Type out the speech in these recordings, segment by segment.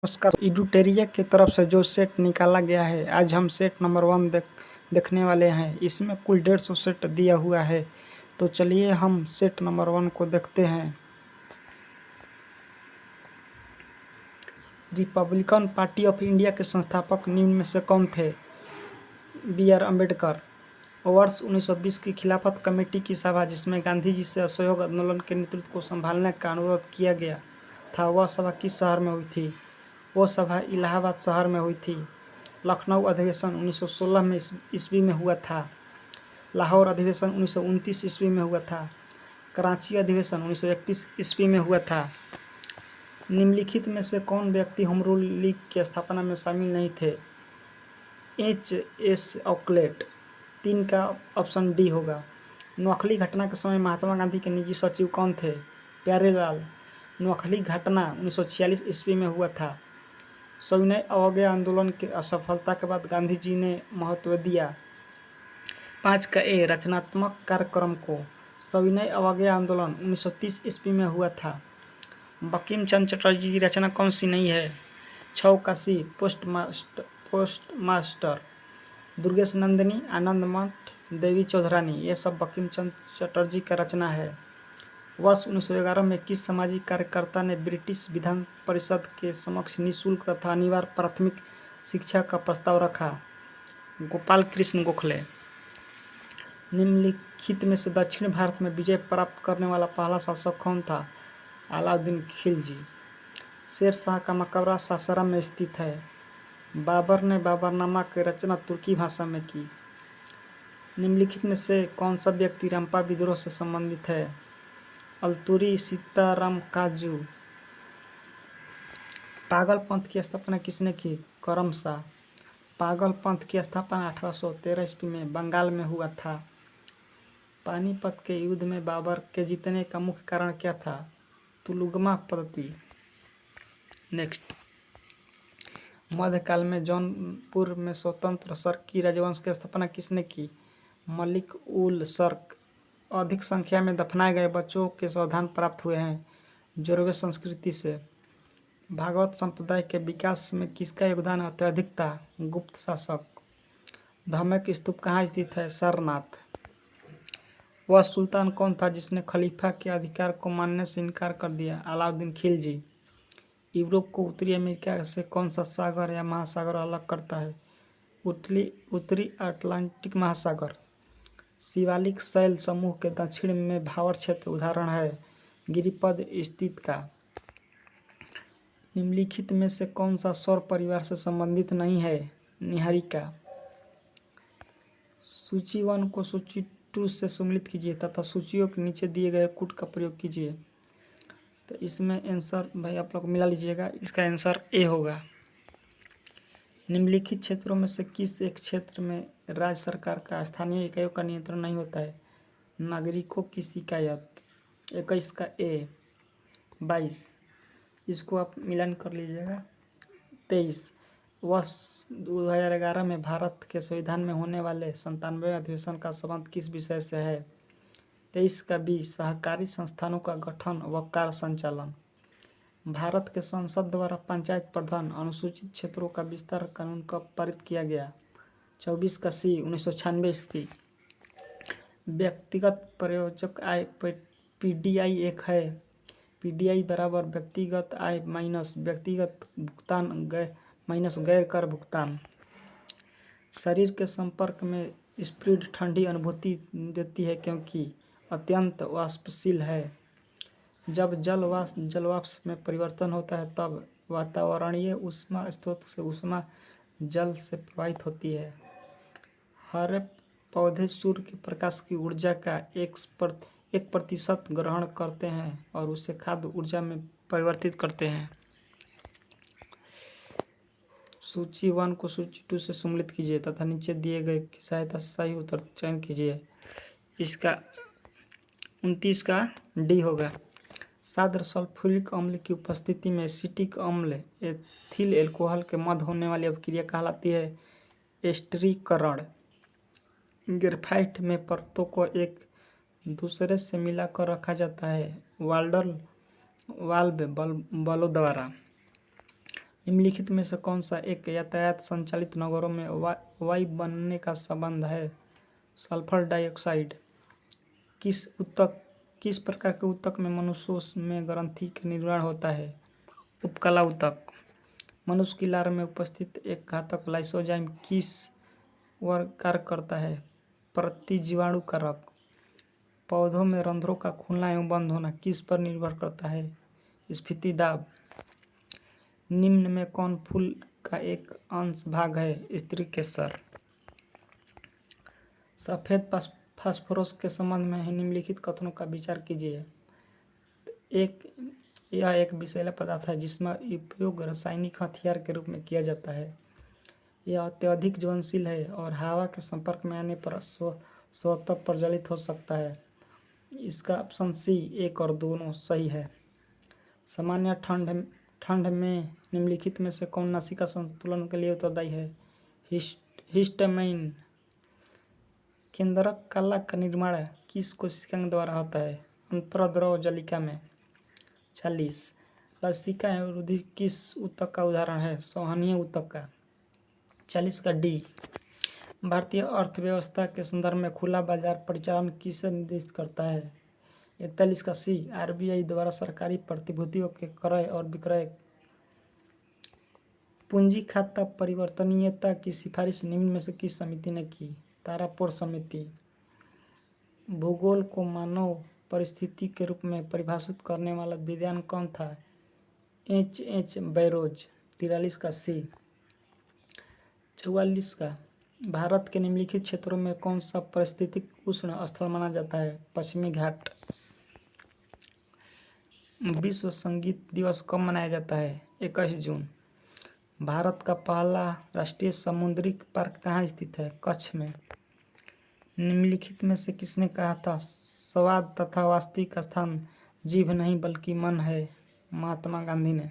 नमस्कार। इडुटेरिया की तरफ से जो सेट निकाला गया है, आज हम सेट नंबर 1 देखने वाले हैं। इसमें कुल 150 सेट दिया हुआ है, तो चलिए हम सेट नंबर 1 को देखते हैं। रिपब्लिकन पार्टी ऑफ इंडिया के संस्थापक निम्न में से कौन थे? बी.आर. अम्बेडकर। वर्ष 1920 की खिलाफत कमेटी की सभा, जिसमें गांधी जी से असहयोग आंदोलन के नेतृत्व को संभालने का अनुरोध किया गया था, वह सभा किस शहर में हुई थी? वो सभा इलाहाबाद शहर में हुई थी। लखनऊ अधिवेशन 1916 में ईस्वी में हुआ था। लाहौर अधिवेशन 1929 ईस्वी में हुआ था। कराची अधिवेशन 1931 ईस्वी में हुआ था। निम्नलिखित में से कौन व्यक्ति होम रूल लीग की स्थापना में शामिल नहीं थे? H.S. ऑकलैंड। 3 का ऑप्शन डी होगा। नोआखली घटना के समय महात्मा गांधी के निजी सचिव कौन थे? प्यारेलाल। नोआखली घटना 1946 ईस्वी में हुआ था। सविनय अवज्ञा आंदोलन की असफलता के बाद गांधी जी ने महत्व दिया। 5 का ए, रचनात्मक कार्यक्रम को। सविनय अवज्ञा आंदोलन 1930 ईस्वी में हुआ था। बंकिम चंद्र चटर्जी की रचना कौन सी नहीं है? 6 का सी, पोस्टमास्टर। दुर्गेश नंदिनी, आनंद मठ, देवी चौधरानी, ये सब बंकिम चंद्र चटर्जी का रचना है। वर्ष 1911 में किस सामाजिक कार्यकर्ता ने ब्रिटिश विधान परिषद के समक्ष निःशुल्क तथा अनिवार्य प्राथमिक शिक्षा का प्रस्ताव रखा? गोपाल कृष्ण गोखले। निम्नलिखित में से दक्षिण भारत में विजय प्राप्त करने वाला पहला शासक कौन था? अलाउद्दीन खिलजी। शेर शाह का मकबरा सासाराम में स्थित है। बाबर ने बाबरनामा की रचना तुर्की भाषा में की। निम्नलिखित में से कौन सा व्यक्ति रंपा विद्रोह से संबंधित है? अल्तुरी सीताराम काजू। पागल पंथ की स्थापना किसने की? करम शाह। पागल पंथ की स्थापना 1813 ईस्वी में बंगाल में हुआ था। पानीपत के युद्ध में बाबर के जीतने का मुख्य कारण क्या था? तुलुगमा पद्धति। नेक्स्ट, मध्यकाल में जौनपुर में स्वतंत्र सर्की राजवंश की स्थापना किसने की? मलिक उल सर्क। अधिक संख्या में दफनाए गए बच्चों के सावधान प्राप्त हुए हैं जोरवे संस्कृति से। भागवत संप्रदाय के विकास में किसका योगदान अत्यधिक था? गुप्त शासक। धम्मक स्तूप कहाँ स्थित है? सारनाथ। वह सुल्तान कौन था जिसने खलीफा के अधिकार को मानने से इनकार कर दिया? अलाउद्दीन खिलजी। यूरोप को उत्तरी अमेरिका से कौन सा सागर या महासागर अलग करता है? उत्तरी अटलांटिक महासागर। शिवालिक शैल समूह के दक्षिण में भावर क्षेत्र उदाहरण है गिरिपद स्थित का। निम्नलिखित में से कौन सा सौर परिवार से संबंधित नहीं है? निहारिका। सूची 1 को सूची 2 से सम्मिलित कीजिए तथा सूचियों के नीचे दिए गए कूट का प्रयोग कीजिए। तो इसमें आंसर भाई आप लोग मिला लीजिएगा। इसका आंसर ए होगा। निम्नलिखित क्षेत्रों में से किस एक क्षेत्र में राज्य सरकार का स्थानीय इकाइयों का नियंत्रण नहीं होता है? नागरिकों की शिकायत। 21 का ए। 22, इसको आप मिलान कर लीजिएगा। 23, वर्ष 2011 में भारत के संविधान में होने वाले 97वें अधिवेशन का संबंध किस विषय से है? 23 का बी, सहकारी संस्थानों का गठन व कार्य संचालन। भारत के संसद द्वारा पंचायत प्रधान अनुसूचित क्षेत्रों का विस्तार कानून कब पारित किया गया? 24 का सी, 1996 ईस्वी। व्यक्तिगत प्रयोजक आय पीडीआई एक है। पीडीआई बराबर व्यक्तिगत आय माइनस व्यक्तिगत भुगतान माइनस गैर कर भुगतान। शरीर के संपर्क में स्प्रिड ठंडी अनुभूति देती है क्योंकि अत्यंत वाष्पशील है। जब जलवाष्प में परिवर्तन होता है तब वातावरणीय ऊष्मा स्रोत से ऊष्मा जल से प्रवाहित होती है। हरे पौधे सूर्य के प्रकाश की ऊर्जा का 1% ग्रहण करते हैं और उसे खाद्य ऊर्जा में परिवर्तित करते हैं। सूची 1 को सूची 2 से सम्मिलित कीजिए तथा नीचे दिए गए की सहायता से सही उत्तर चयन कीजिए। इसका 29 का डी होगा। साद्र सल्फ्यूरिक अम्ल की उपस्थिति में एसिटिक अम्ल एथिल एल्कोहल के मध्य होने वाली अभिक्रिया कहलाती है एस्टरीकरण। ग्रेफाइट में परतों को एक दूसरे से मिलाकर रखा जाता है वाल्व बलों द्वारा। निम्नलिखित में से कौन सा एक यातायात संचालित नगरों में वायु बनने का संबंध है? Sulphur dioxide. किस प्रकार के ऊतक में मनुष्यों में ग्रंथि का निर्माण होता है? उपकला ऊतक। मनुष्य की लार में उपस्थित एक घातक लाइसोजाइम किस कार्य करता है? प्रतिजीवाणु कारक। पौधों में रंध्रों का खुलना एवं बंद होना किस पर निर्भर करता है? स्फीति दाब। निम्न में कौन फूल का एक अंश भाग है? स्त्री केसर। सफेद फास्फोरस के संबंध में निम्नलिखित कथनों का विचार कीजिए। यह एक विषैला पदार्थ है जिसमें उपयोग रासायनिक हथियार के रूप में किया जाता है। यह अत्यधिक ज्वलनशील है और हवा के संपर्क में आने पर स्वतः प्रज्वलित हो सकता है। इसका ऑप्शन सी 1 और 2 सही है। सामान्य ठंड में निम्नलिखित में से कौन नासिका संतुलन के लिए उत्तरदायी है? हिस्टामाइन। केंद्रक कला का निर्माण किस कोशिकांग द्वारा होता है? अंतर्द्रव जलिका में। 40। लसिका एवं रुधिर किस ऊतक का उदाहरण है? संवहनीय ऊतक का। 40 का डी। भारतीय अर्थव्यवस्था के संदर्भ में खुला बाजार परिचालन किसे निर्देशित करता है? 41 का सी। आरबीआई द्वारा सरकारी प्रतिभूतियों के क्रय और विक्रय। पूंजी खाता परिवर्तनीयता की सिफारिश निम्न में से किस समिति ने की? तारापुर समिति। भूगोल को मानव परिस्थिति के रूप में परिभाषित करने वाला विद्वान कौन था? H. बैरोज। 43 का सी। 44 का भारत के निम्नलिखित क्षेत्रों में कौन सा पारिस्थितिक उष्ण स्थल माना जाता है? पश्चिमी घाट। विश्व संगीत दिवस कब मनाया जाता है? 21 जून। भारत का पहला राष्ट्रीय समुद्री पार्क कहाँ स्थित है? कच्छ में। निम्नलिखित में से किसने कहा था स्वाद तथा वास्तविक स्थान जीभ नहीं बल्कि मन है? महात्मा गांधी ने।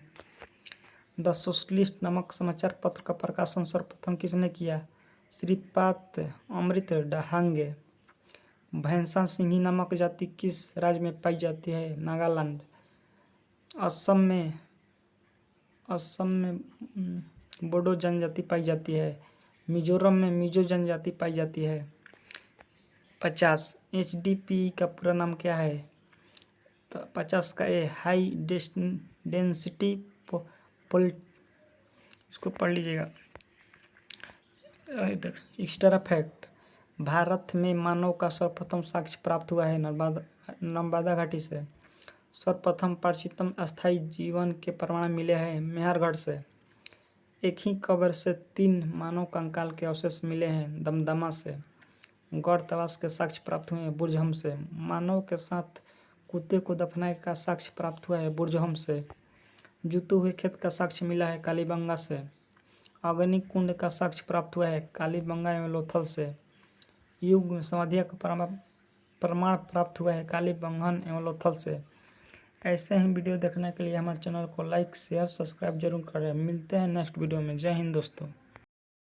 द सोशलिस्ट नामक समाचार पत्र का प्रकाशन सर्वप्रथम किसने किया? श्रीपाद अमृत डहांगे। भैंसा सिंही नामक जाति किस राज्य में पाई जाती है? नागालैंड। असम में बोडो जनजाति पाई जाती है। मिजोरम में मिजो जनजाति पाई जाती है। 50। HDPE का पूरा नाम क्या है? तो 50 का ए हाई डेंसिटी इसको पढ़ लीजिएगा। Extra fact. भारत में मानव का सर्वप्रथम साक्ष्य प्राप्त हुआ है नर्मदा घाटी से। सर्वप्रथम प्राचीनतम अस्थायी जीवन के प्रमाण मिले हैं मेहरगढ़ से। एक ही कब्र से 3 मानव कंकाल के अवशेष मिले हैं दमदमा से। गौड़ तलाश के साक्ष्य प्राप्त हुए हैं बुर्जहम से। मानव के साथ कुत्ते को दफनाए का साक्ष्य प्राप्त हुआ है बुर्जहम से। जुते हुए खेत का साक्ष्य मिला है कालीबंगा से। अग्नि कुंड का साक्ष्य प्राप्त हुआ है कालीबंगा एवं लोथल से। युग समाधिया का प्रमाण प्राप्त हुआ है कालीबंगन एवं लोथल से। ऐसे ही वीडियो देखने के लिए हमारे चैनल को लाइक शेयर सब्सक्राइब जरूर करें। मिलते हैं नेक्स्ट वीडियो में। जय हिंद दोस्तों।